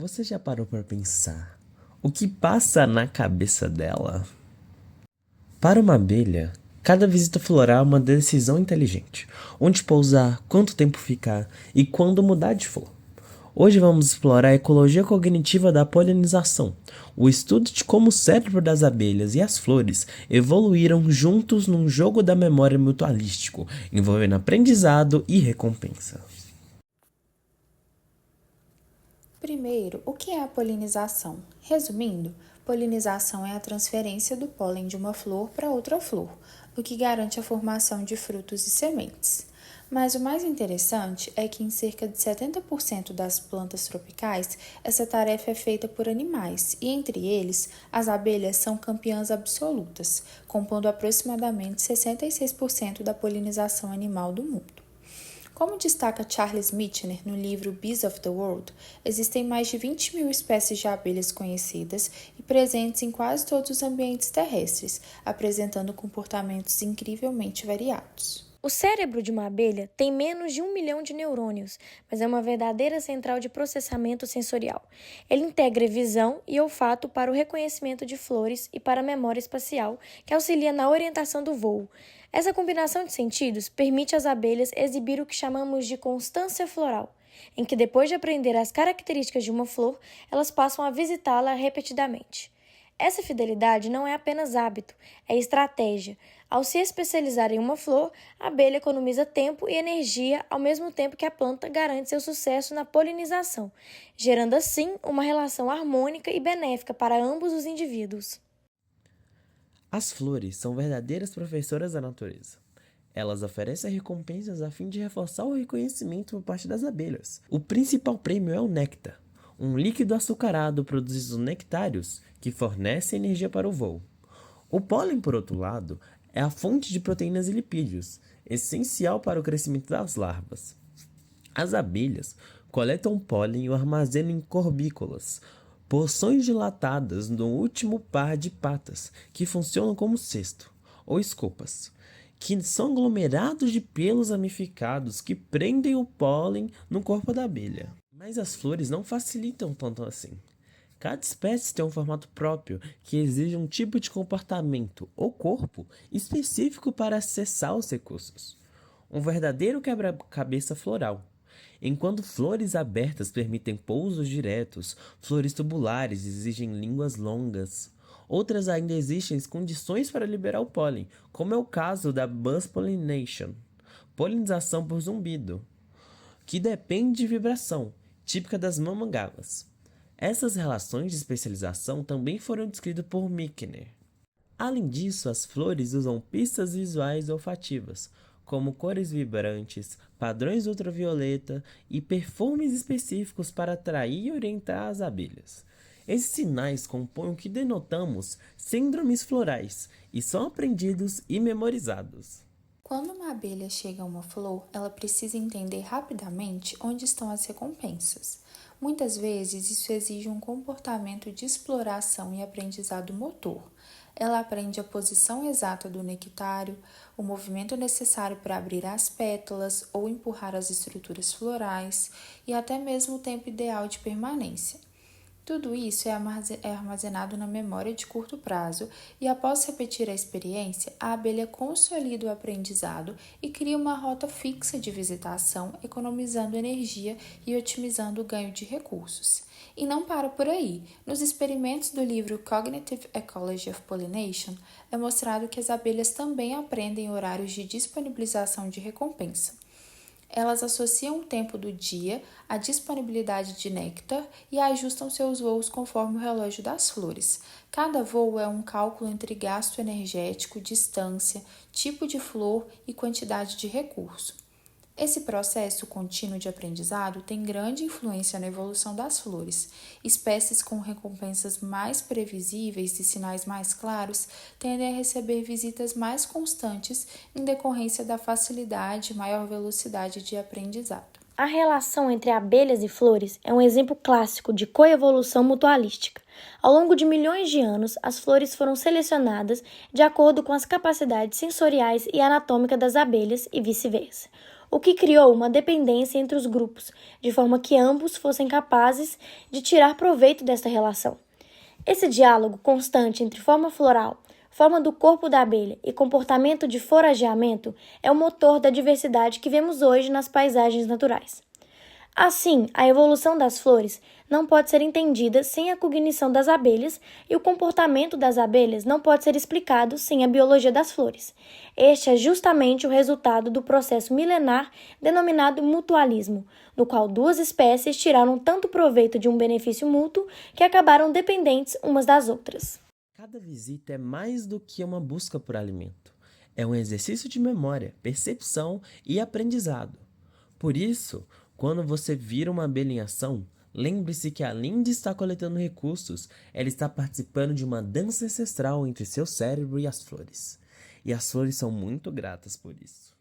Você já parou para pensar o que passa na cabeça dela? Para uma abelha, cada visita floral é uma decisão inteligente. Onde pousar, quanto tempo ficar e quando mudar de flor. Hoje vamos explorar a ecologia cognitiva da polinização, o estudo de como o cérebro das abelhas e as flores evoluíram juntos num jogo da memória mutualístico, envolvendo aprendizado e recompensa. Primeiro, o que é a polinização? Resumindo, polinização é a transferência do pólen de uma flor para outra flor, o que garante a formação de frutos e sementes. Mas o mais interessante é que em cerca de 70% das plantas tropicais, essa tarefa é feita por animais, e entre eles, as abelhas são campeãs absolutas, compondo aproximadamente 66% da polinização animal do mundo. Como destaca Charles Michener no livro Bees of the World, existem mais de 20 mil espécies de abelhas conhecidas e presentes em quase todos os ambientes terrestres, apresentando comportamentos incrivelmente variados. O cérebro de uma abelha tem menos de 1 milhão de neurônios, mas é uma verdadeira central de processamento sensorial. Ele integra visão e olfato para o reconhecimento de flores e para a memória espacial, que auxilia na orientação do voo. Essa combinação de sentidos permite às abelhas exibir o que chamamos de constância floral, em que depois de aprender as características de uma flor, elas passam a visitá-la repetidamente. Essa fidelidade não é apenas hábito, é estratégia. Ao se especializar em uma flor, a abelha economiza tempo e energia ao mesmo tempo que a planta garante seu sucesso na polinização, gerando assim uma relação harmônica e benéfica para ambos os indivíduos. As flores são verdadeiras professoras da natureza. Elas oferecem recompensas a fim de reforçar o reconhecimento por parte das abelhas. O principal prêmio é o néctar, um líquido açucarado produzido dos nectários que fornece energia para o voo. O pólen, por outro lado, é a fonte de proteínas e lipídios, essencial para o crescimento das larvas. As abelhas coletam pólen e o armazenam em corbículas, porções dilatadas no último par de patas, que funcionam como cesto, ou escopas, que são aglomerados de pelos ramificados que prendem o pólen no corpo da abelha. Mas as flores não facilitam tanto assim. Cada espécie tem um formato próprio que exige um tipo de comportamento ou corpo específico para acessar os recursos. Um verdadeiro quebra-cabeça floral. Enquanto flores abertas permitem pousos diretos, flores tubulares exigem línguas longas. Outras ainda existem condições para liberar o pólen, como é o caso da buzz pollination, polinização por zumbido, que depende de vibração, típica das mamangavas. Essas relações de especialização também foram descritas por Michener. Além disso, as flores usam pistas visuais olfativas, como cores vibrantes, padrões ultravioleta e perfumes específicos para atrair e orientar as abelhas. Esses sinais compõem o que denotamos síndromes florais e são aprendidos e memorizados. Quando uma abelha chega a uma flor, ela precisa entender rapidamente onde estão as recompensas. Muitas vezes, isso exige um comportamento de exploração e aprendizado motor. Ela aprende a posição exata do nectário, o movimento necessário para abrir as pétalas ou empurrar as estruturas florais e até mesmo o tempo ideal de permanência. Tudo isso é armazenado na memória de curto prazo e, após repetir a experiência, a abelha consolida o aprendizado e cria uma rota fixa de visitação, economizando energia e otimizando o ganho de recursos. E não para por aí. Nos experimentos do livro Cognitive Ecology of Pollination, é mostrado que as abelhas também aprendem horários de disponibilização de recompensa. Elas associam o tempo do dia à disponibilidade de néctar e ajustam seus voos conforme o relógio das flores. Cada voo é um cálculo entre gasto energético, distância, tipo de flor e quantidade de recurso. Esse processo contínuo de aprendizado tem grande influência na evolução das flores. Espécies com recompensas mais previsíveis e sinais mais claros tendem a receber visitas mais constantes em decorrência da facilidade e maior velocidade de aprendizado. A relação entre abelhas e flores é um exemplo clássico de coevolução mutualística. Ao longo de milhões de anos, as flores foram selecionadas de acordo com as capacidades sensoriais e anatômicas das abelhas e vice-versa. o que criou uma dependência entre os grupos, de forma que ambos fossem capazes de tirar proveito desta relação. Esse diálogo constante entre forma floral, forma do corpo da abelha e comportamento de forageamento é o motor da diversidade que vemos hoje nas paisagens naturais. Assim, a evolução das flores não pode ser entendida sem a cognição das abelhas e o comportamento das abelhas não pode ser explicado sem a biologia das flores. Este é justamente o resultado do processo milenar denominado mutualismo, no qual duas espécies tiraram tanto proveito de um benefício mútuo que acabaram dependentes umas das outras. Cada visita é mais do que uma busca por alimento. É um exercício de memória, percepção e aprendizado. Por isso, quando você vira uma abelha em ação, lembre-se que além de estar coletando recursos, ela está participando de uma dança ancestral entre seu cérebro e as flores. E as flores são muito gratas por isso.